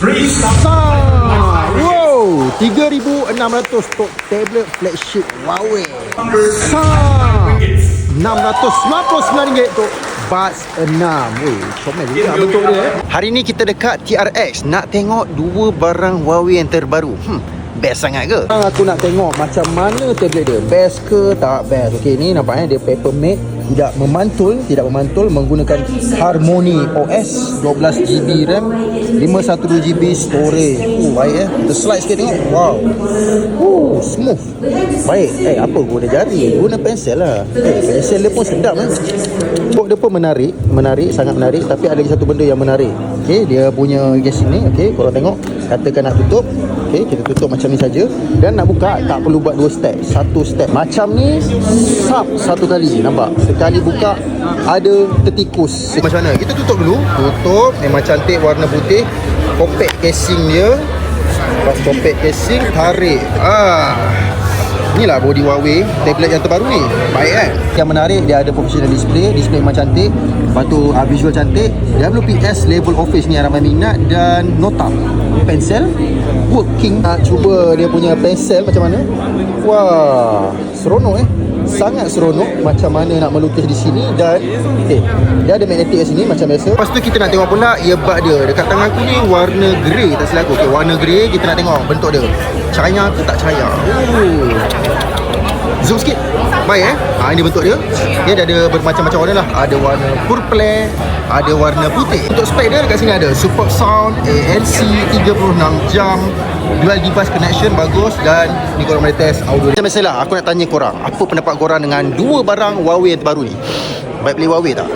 Wow, 3,600 untuk tablet flagship Huawei. 699 ringgit untuk Buds 6. Weh, comel juga bentuk dia. Hari ni kita dekat TRX nak tengok dua barang Huawei yang terbaru. Best sangat ke? Aku nak tengok macam mana tablet dia. Best ke tak best. Okey, ni nampaknya dia paper matte, tidak memantul, menggunakan Harmony OS, 12GB RAM, 512GB storage. Baik Kita slide sikit tengok. Wow. Smooth. Baik. Apa guna jari? Guna pensel lah. Pensel dia pun sedap Box dia pun menarik, sangat menarik. Tapi ada lagi satu benda yang menarik. Okey, dia punya casing ni. Okey, korang tengok. Katakan nak tutup. Okey, kita tutup macam ni saja. Dan nak buka tak perlu buat dua step, satu step. Macam ni sap satu kali. Nampak? Sekali buka ada tertikus. Macam mana? Kita tutup dulu. Tutup. Memang cantik warna putih. Compact casing dia. Lepas compact casing, tarik. Inilah body Huawei tablet yang terbaru ni. Baik kan? Yang menarik, dia ada professional display. Display memang cantik. Lepas tu visual cantik. WPS level office ni yang ramai minat. Dan nota pensel working. Cuba dia punya pensel macam mana. Wah, seronok sangat seronok macam mana nak melukis di sini. Dan dia ada magnetic kat sini macam biasa. Lepas tu kita nak tengok pula earbud dia. Dekat tangan aku ni warna grey, tak silap aku. Warna grey. Kita nak tengok bentuk dia, cahaya ke tak cahaya. Zoom sikit. Baik ini bentuk dia. Dia ada bermacam-macam warna lah. Ada warna purple, ada warna putih. Untuk spek dia dekat sini ada support sound, ANC 36 jam, dual device connection bagus. Dan ni korang boleh test audio. Macam biasalah, aku nak tanya korang, apa pendapat korang dengan dua barang Huawei yang terbaru ni? Baik beli Huawei tak?